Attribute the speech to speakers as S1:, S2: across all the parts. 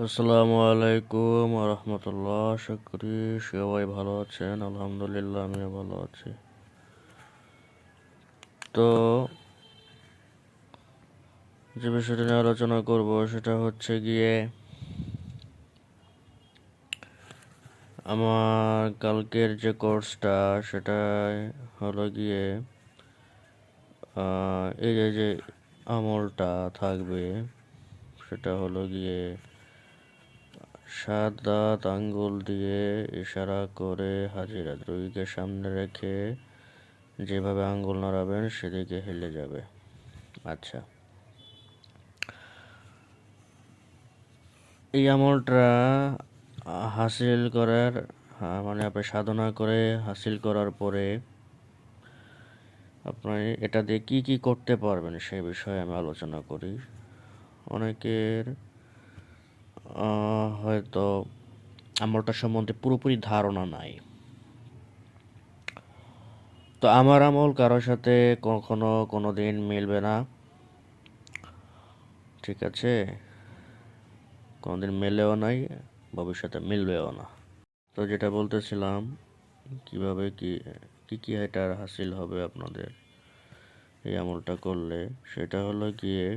S1: আসসালামু আলাইকুম রহমতুল্লাহ। আশা করি সবাই ভালো আছেন। আলহামদুলিল্লাহ আমিও ভালো আছি। তো যে বিষয়টা নিয়ে আলোচনা করব সেটা হচ্ছে গিয়ে আমার কালকের যে কোর্সটা সেটা হলো গিয়ে এই যে আমলটা থাকবে সেটা হলো গিয়ে 7 দাঁত আঙ্গুল দিয়ে ইশারা করে হাজিরা রোগীকে সামনে রেখে যেভাবে আঙ্গুল নাড়াবেন সেদিকে হেলে যাবে। আচ্ছা, এই আমলটা হাসিল করার মানে আপনি সাধনা করে হাসিল করার পরে আপনি এটা দিয়ে কি কি করতে পারবেন সেই বিষয়ে আমি আলোচনা করি। অনেকের হয়তো আমলটা সম্বন্ধে পুরোপুরি ধারণা নাই। তো আমার আমল কারোর সাথে কখনো কোনো দিন মিলবে না, ঠিক আছে? কোনোদিন মেলেও নাই, ভবিষ্যতে মিলবেও না। তো যেটা বলতেছিলাম, কিভাবে কি এটার হাসিল হবে আপনাদের এই আমলটা করলে, সেটা হলো গিয়ে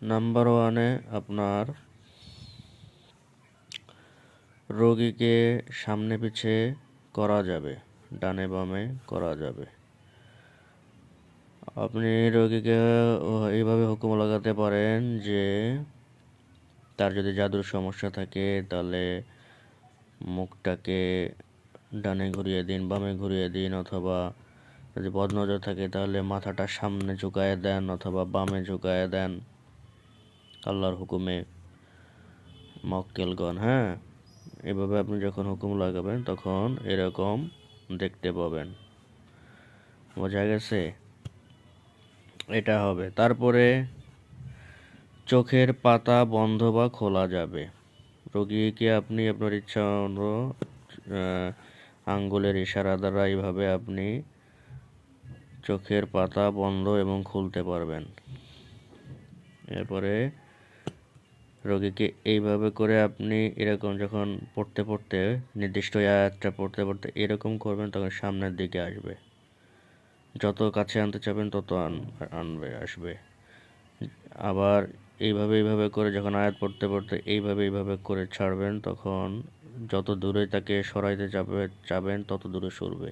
S1: নাম্বার ওয়ানে আপনার রোগীকে সামনে পিছে করা যাবে, ডানে বামে করা যাবে। আপনি রোগীকে এইভাবে হুকুম লাগাতে পারেন যে তার যদি জাদুর সমস্যা থাকে তাহলে মুখটাকে ডানে ঘুরিয়ে দিন, বামে ঘুরিয়ে দিন, অথবা যদি বদনজর থাকে তাহলে মাথাটা সামনে ঝুঁকায় দেন অথবা বামে ঝুঁকায় দেন আল্লাহর হুকুমে। মক্কেলগণ, হ্যাঁ, এভাবে আপনি যখন হুকুম লাগাবেন তখন এরকম দেখতে পাবেন। বোঝা গেছে? এটা হবে। তারপরে চোখের পাতা বন্ধ বা খোলা যাবে। রোগীকে আপনি আপনার ইচ্ছা মতো আঙ্গুলের ইশারা দ্বারা এইভাবে আপনি চোখের পাতা বন্ধ এবং খুলতে পারবেন। এরপরে রোগীকে এইভাবে করে আপনি এরকম যখন পড়তে নির্দিষ্ট আয়াতটা পড়তে এরকম করবেন, তখন সামনের দিকে আসবে। যত কাছে আনতে চাবেন তত আসবে। আবার এইভাবে করে যখন আয়াত পড়তে এইভাবে করে ছাড়বেন, তখন যত দূরে তাকে সরাইতে চাবেন তত দূরে সরবে,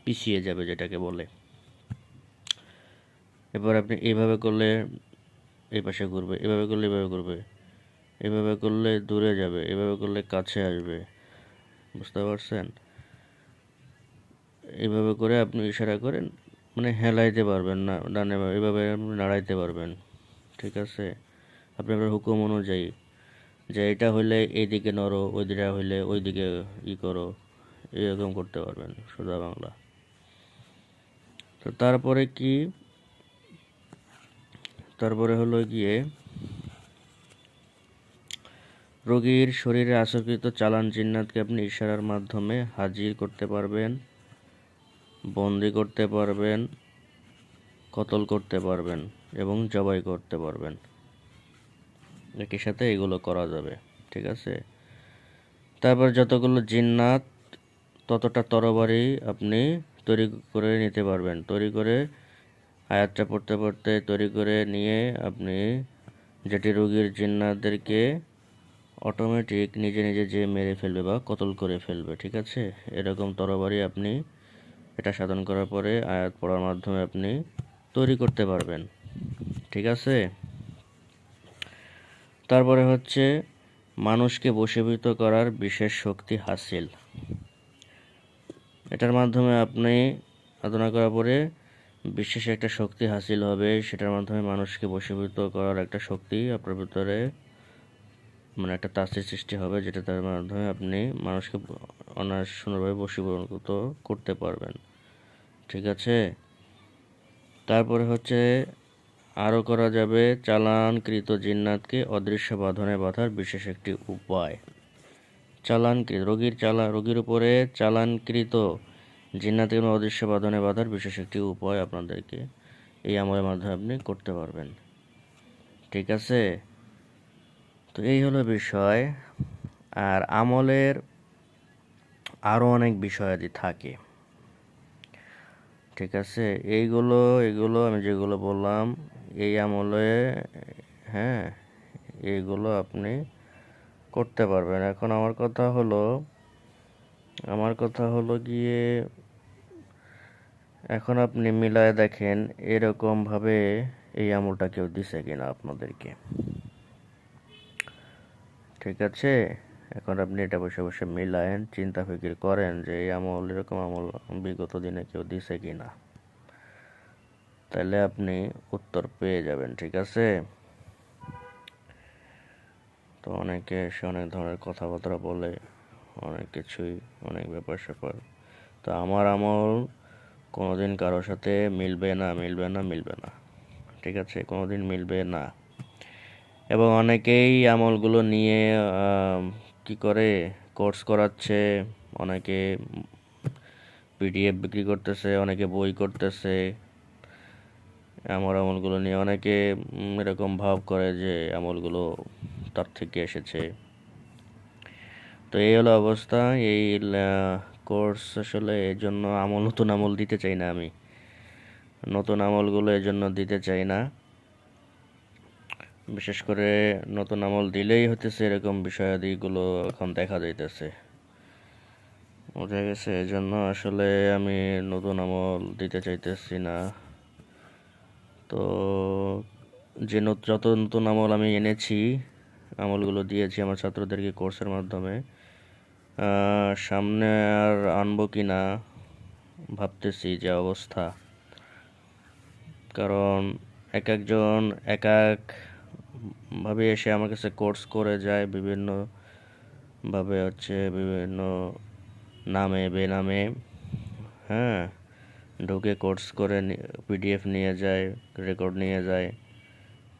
S1: পিছিয়ে যাবে যেটাকে বলে। এবার আপনি এইভাবে করলে এই পাশে ঘুরবে, এভাবে করলে এভাবে ঘুরবে, এভাবে করলে দূরে যাবে, এভাবে করলে কাছে আসবে। বুঝতে পারছেন? এইভাবে করে আপনি ইশারা করেন, মানে হেলাইতে পারবেন না, ডানে এভাবে আপনি নাড়াইতে পারবেন, ঠিক আছে? আপনি আপনার হুকুম অনুযায়ী যে এটা হইলে এইদিকে নড়ো, ওই দিকে হইলে ওই দিকে করো, এরকম করতে পারবেন সোজা বাংলা। তো তারপরে হলো গিয়ে রোগীর শরীরে আসরকৃত চালান জিন্নাতকে আপনি ইশারার মাধ্যমে হাজির করতে পারবেন, বন্দি করতে পারবেন, কতল করতে পারবেন এবং জবাই করতে পারবেন। একই সাথে এগুলো করা যাবে, ঠিক আছে? তারপর যতগুলো জিন্নাত ততটা তরবারি আপনি তৈরি করে নিতে পারবেন। তৈরি করে আয়াতটা পড়তে তৈরি করে নিয়ে আপনি যেটি রোগীর জিন্নাতদেরকে অটোমেটিক নিজে নিজে যে মেরে ফেলবে বা কতল করে ফেলবে, ঠিক আছে? এরকম তরবারি আপনি এটা সাধন করার পরে আয়াত পড়ার মাধ্যমে আপনি তৈরি করতে পারবেন, ঠিক আছে? তারপরে হচ্ছে মানুষকে বশীভূত করার বিশেষ শক্তি হাসিল। এটার মাধ্যমে আপনি সাধনা করার পরে বিশেষ একটা শক্তি হাসিল হবে। সেটার মাধ্যমে মানুষকে বশীভূত করার একটা শক্তি আপনার ভিতরে, মানে একটা তাসির সৃষ্টি হবে, যেটা তার মাধ্যমে আপনি মানুষকে সুন্দরভাবে বশীভূত করতে পারবেন, ঠিক আছে? তারপরে হচ্ছে আরও করা যাবে চালানকৃত জিন্নাতকে অদৃশ্য বাঁধনে বাঁধার বিশেষ একটি উপায়। রোগীর উপরে চালানকৃত জিন্নাতকে অদৃশ্য বাঁধনে বাঁধার বিশেষ একটি উপায় আপনাদেরকে এই আমলের মাধ্যমে আপনি করতে পারবেন। ঠিক আছে? তো এই হলো বিষয়। আর আমলের আরও অনেক বিষয়াদি থাকে, ঠিক আছে? এগুলো আমি যেগুলো বললাম এই আমলে, হ্যাঁ, এইগুলো আপনি করতে পারবেন। এখন আমার কথা হলো গিয়ে, এখন আপনি মিলায় দেখেন এরকমভাবে এই আমলটা কেউ দিছে কিনা আপনাদেরকে, ঠিক আছে? এখন আপনি এটা বসে বসে মিলায়েন, চিন্তা ফিকির করেন যে এই আমল, এরকম আমল বিগত দিনে কেউ দিছে কিনা, তাহলে আপনি উত্তর পেয়ে যাবেন, ঠিক আছে? তো অনেকে এসে অনেক ধরনের কথাবার্তা বলে, অনেক কিছুই, অনেক ব্যাপার স্যাপার। তো আমার আমল কোনোদিন কারোর সাথে মিলবে না, ঠিক আছে? কোনোদিন মিলবে না। এবং অনেকেই আমলগুলো নিয়ে কি করে, কোর্স করাচ্ছে, অনেকে পিডিএফ বিক্রি করতেছে, অনেকে বই করতেছে আমার আমলগুলো নিয়ে। অনেকে এরকম ভাব করে যে আমলগুলো তার থেকে এসেছে। তো এই হলো অবস্থা। এই কোর্স আসলে এই জন্য নতুন আমল দিতে চাই না আমি, নতুন আমলগুলো এই জন্য দিতে চাই না। বিশেষ করে নতুন আমল দিলেই হতেছে এরকম বিষয়াদিগুলো এখন দেখা যাইতেছে, বোঝা গেছে? এই জন্য আসলে আমি নতুন আমল দিতে চাইতেছি না। তো যত নতুন আমল আমি এনেছি, আমলগুলো দিয়েছি আমার ছাত্রদেরকে কোর্সের মাধ্যমে, সামনে আর আনবো কি না ভাবতেছি যে অবস্থা। কারণ এক একজন এক একভাবে এসে আমার কাছে কোর্স করে যায়, বিভিন্নভাবে বিভিন্ন নামে বেনামে, হ্যাঁ, ঢুকে কোর্স করে পিডিএফ নিয়ে যায়, রেকর্ড নিয়ে যায়,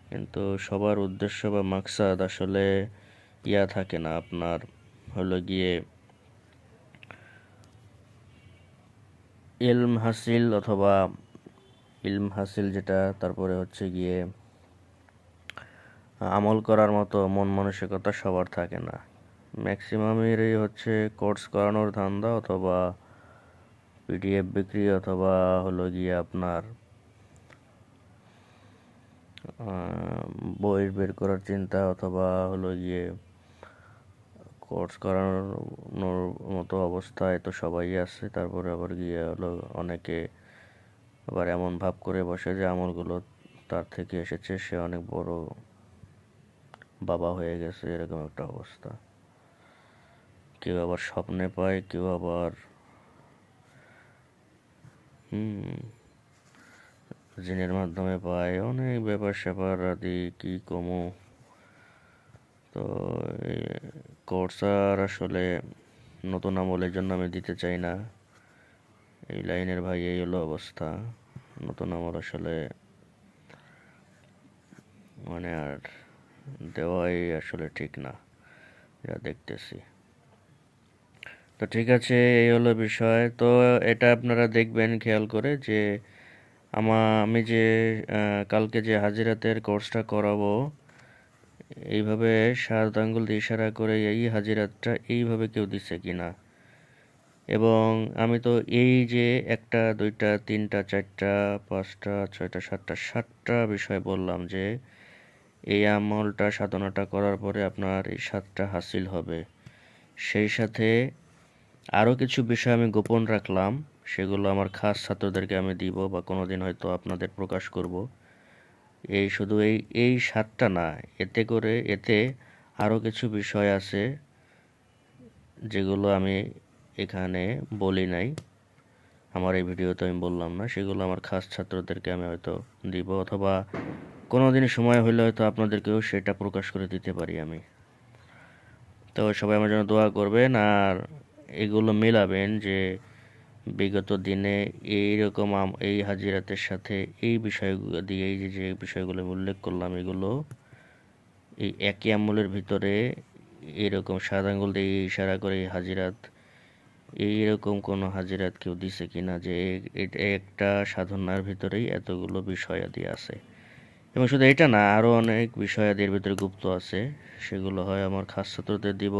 S1: কিন্তু সবার উদ্দেশ্য বা মাকসাদ আসলে থাকে না, আপনার হলো গিয়ে ইলম হাসিল যেটা, তারপরে হচ্ছে গিয়ে আমল করার মতো মন মানসিকতা সবার থাকে না। ম্যাক্সিমামেরই হচ্ছে কোর্স করানোর ধান্দা, অথবা পিডিএফ বিক্রি, অথবা হলো গিয়ে আপনার বই বের করার চিন্তা, অথবা হলো গিয়ে কোর্স করানোর মতো অবস্থায় তো সবাই আছে। তারপরে আবার গিয়ে হলো অনেকে আবার এমন ভাব করে বসে যে আমলগুলো তার থেকে এসেছে, সে অনেক বড় বাবা হয়ে গেছে, এরকম একটা অবস্থা। কেউ আবার স্বপ্নে পায়, কেউ আবার জিনের মাধ্যমে পায়, অনেক ব্যাপার স্যাপার আদি কি কমু। তো কোর্স আর আসলে নতুন আমলের জন্য আমি দিতে চাই না এই লাইনের, ভাই। এই হলো অবস্থা। নতুন আমল আসলে মানে আর দেওয়াই আসলে ঠিক না, যা দেখতেছি। তো ঠিক আছে, এই হলো বিষয়। তো এটা আপনারা দেখবেন খেয়াল করে যে আমি যে কালকে যে হাজিরাতের কোর্সটা করাবো, এইভাবে 7 আঙ্গুল দিয়ে ইশারা করে এই হাজিরাতটা এইভাবে কেউ দিচ্ছে কিনা। এবং আমি তো এই যে 1টা 2টা 3টা 4টা 5টা 6টা 7টা বিষয় বললাম যে এই আমলটা সাধনাটা করার পরে আপনার এই 7টা হাসিল হবে। সেই সাথে আরও কিছু বিষয় আমি গোপন রাখলাম, সেগুলো আমার খাস ছাত্রদেরকে আমি দিব, বা কোনোদিন হয়তো আপনাদের প্রকাশ করব। শুধু এই 7টা না, এতে আরও কিছু বিষয় আছে যেগুলো আমি এখানে বলি নাই, আমার এই ভিডিওতে আমি বললাম না। সেগুলো আমার খাস ছাত্রদেরকে আমি হয়তো দিব, অথবা কোনোদিন সময় হলে হয়তো আপনাদেরকেও সেটা প্রকাশ করে দিতে পারি আমি। তো সবাই আমার জন্য দোয়া করবেন, আর এগুলো মেলাবেন যে বিগত দিনে এইরকম এই হাজিরাতের সাথে এই বিষয়গুলো দিয়ে, এই যে বিষয়গুলো আমি উল্লেখ করলাম, এগুলো এই একই আমলের ভিতরে এরকম 7 আঙ্গুল দিয়ে ইশারা করে এই হাজিরাত, এইরকম কোনো হাজিরাত কেউ দিছে কিনা যে এটা একটা সাধনার ভিতরেই এতগুলো বিষয়াদি আছে। এবং শুধু এটা না, আরও অনেক বিষয় এর ভিতরে গুপ্ত আছে, সেগুলো হয় আমার খাস ছাত্রদের দিব,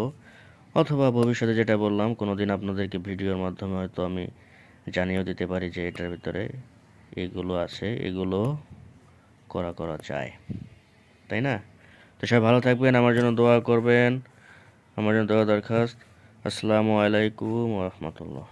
S1: অথবা ভবিষ্যতে যেটা বললাম কোনো দিন আপনাদেরকে ভিডিওর মাধ্যমে হয়তো আমি জানিয়েও দিতে পারি যে এটার ভিতরে এগুলো আছে, এগুলো করা যায়, তাই না? তো সবাই ভালো থাকবেন, আমার জন্য দোয়া করবেন, আমার জন্য দোয়া দরখাস্ত। আসসালামু আলাইকুম ওয়া রাহমাতুল্লাহ।